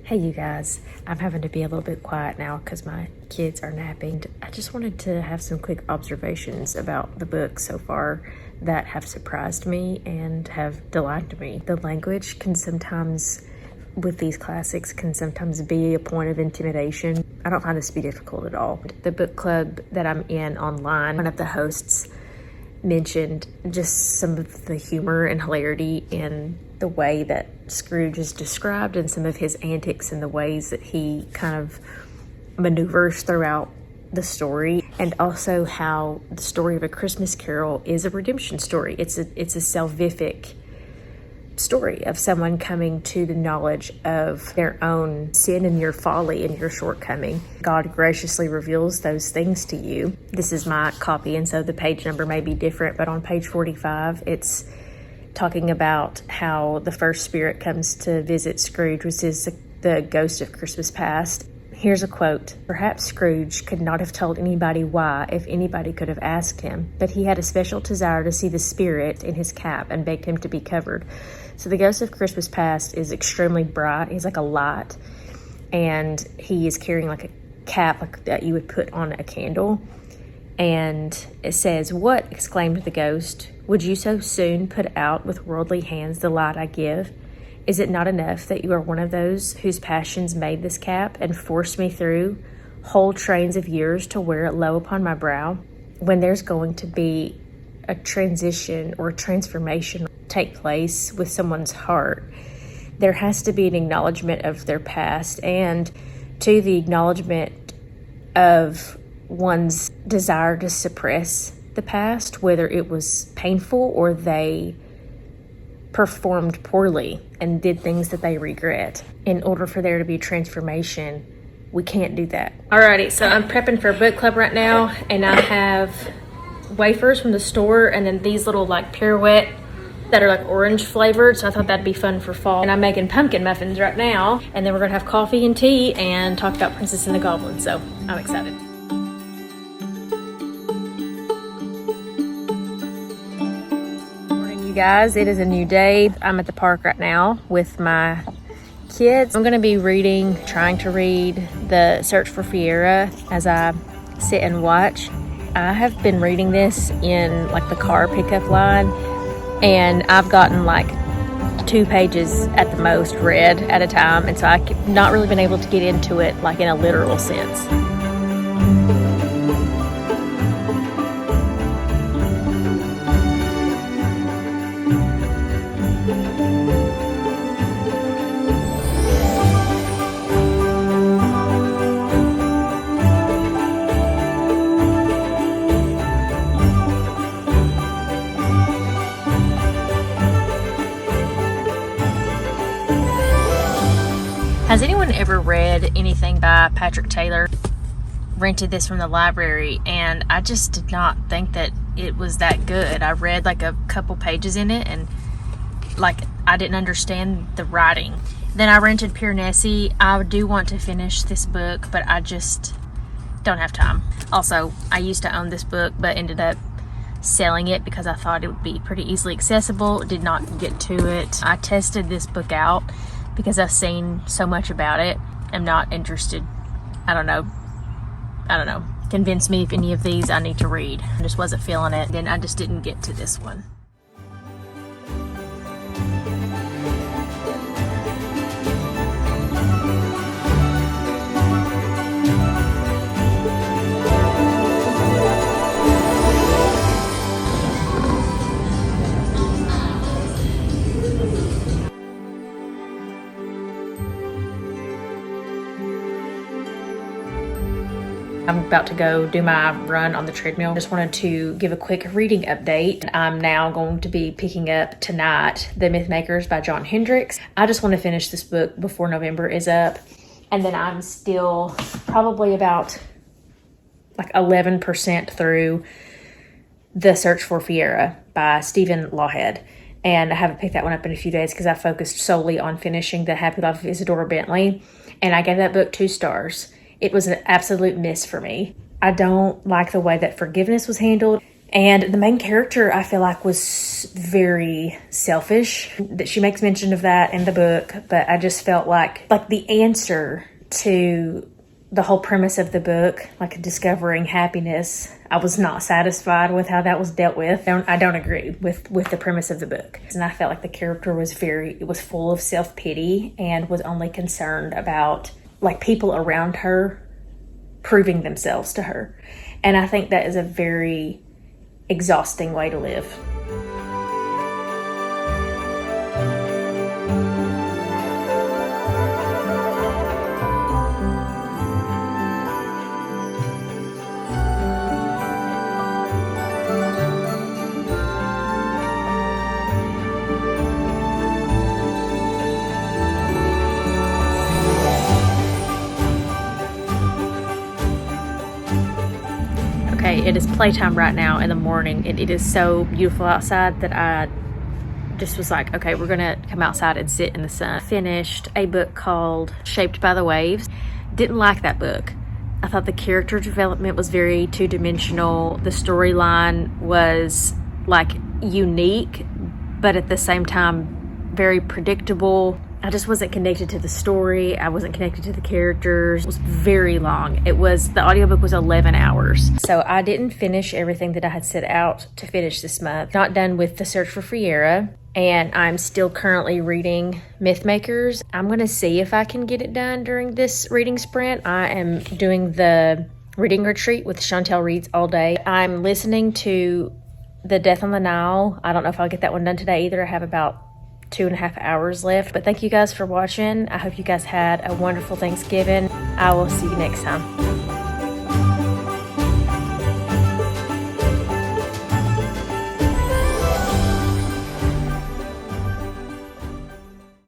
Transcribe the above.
Hey you guys, I'm having to be a little bit quiet now because my kids are napping. I just wanted to have some quick observations about the book so far that have surprised me and have delighted me. The language can sometimes, with these classics, can sometimes be a point of intimidation. I don't find this to be difficult at all. The book club that I'm in online, one of the hosts mentioned just some of the humor and hilarity in the way that Scrooge is described and some of his antics and the ways that he kind of maneuvers throughout the story, and also how the story of A Christmas Carol is a redemption story. It's a salvific story of someone coming to the knowledge of their own sin and your folly and your shortcoming. God graciously reveals those things to you. This is my copy, and so the page number may be different, but on page 45, it's talking about how the first spirit comes to visit Scrooge, which is the ghost of Christmas past. Here's a quote. "Perhaps Scrooge could not have told anybody why if anybody could have asked him, but he had a special desire to see the spirit in his cap and begged him to be covered." So the ghost of Christmas past is extremely bright. He's like a light, and he is carrying like a cap that you would put on a candle. And it says, "What," exclaimed the ghost, "would you so soon put out with worldly hands the light I give? Is it not enough that you are one of those whose passions made this cap and forced me through whole trains of years to wear it low upon my brow?" When there's going to be a transition or a transformation take place with someone's heart, there has to be an acknowledgement of their past, and to the acknowledgement of one's desire to suppress the past, whether it was painful or they performed poorly and did things that they regret. In order for there to be transformation, we can't do that. Alrighty, so I'm prepping for a book club right now, and I have wafers from the store and then these little like pirouette that are like orange flavored, so I thought that'd be fun for fall. And I'm making pumpkin muffins right now, and then we're gonna have coffee and tea and talk about Princess and the Goblin, so I'm excited. Guys, it is a new day. I'm at the park right now with my kids. I'm going to be trying to read The Search for Fiera as I sit and watch. I have been reading this in like the car pickup line, and I've gotten like 2 pages at the most read at a time, and so I've not really been able to get into it like in a literal sense. Has anyone ever read anything by Patrick Taylor? Rented this from the library, and I just did not think that it was that good. I read like a couple pages in it, and like I didn't understand the writing. Then I rented Pure Nessie. I do want to finish this book, but I just don't have time. Also, I used to own this book, but ended up selling it because I thought it would be pretty easily accessible. Did not get to it. I tested this book out because I've seen so much about it. I'm not interested. I don't know. Convince me if any of these I need to read. I just wasn't feeling it. Then I just didn't get to this one. I'm about to go do my run on the treadmill. Just wanted to give a quick reading update. I'm now going to be picking up tonight The Mythmakers by John Hendricks. I just want to finish this book before November is up. And then I'm still probably about like 11% through The Search for Fiera by Stephen Lawhead. And I haven't picked that one up in a few days because I focused solely on finishing The Happy Life of Isadora Bentley. And I gave that book 2 stars. It was an absolute miss for me. I don't like the way that forgiveness was handled, And the main character, I feel like, was very selfish. That she makes mention of that in the book, but I just felt like the answer to the whole premise of the book, like discovering happiness, I was not satisfied with how that was dealt with. I don't agree with the premise of the book. And I felt like the character was full of self-pity and was only concerned about like people around her proving themselves to her. And I think that is a very exhausting way to live. Okay, it is playtime right now in the morning, and it is so beautiful outside that I just was like, okay, we're gonna come outside and sit in the sun. Finished a book called Shaped by the Waves. Didn't like that book. I thought the character development was very two-dimensional. The storyline was like unique, but at the same time very predictable. I just wasn't connected to the story. I wasn't connected to the characters. It was very long. The audiobook was 11 hours. So I didn't finish everything that I had set out to finish this month. Not done with The Search for Friera. And I'm still currently reading Mythmakers. I'm gonna see if I can get it done during this reading sprint. I am doing the reading retreat with Chantel Reads all day. I'm listening to The Death on the Nile. I don't know if I'll get that one done today either. I have about 2.5 hours left. But thank you guys for watching. I hope you guys had a wonderful Thanksgiving. I will see you next time.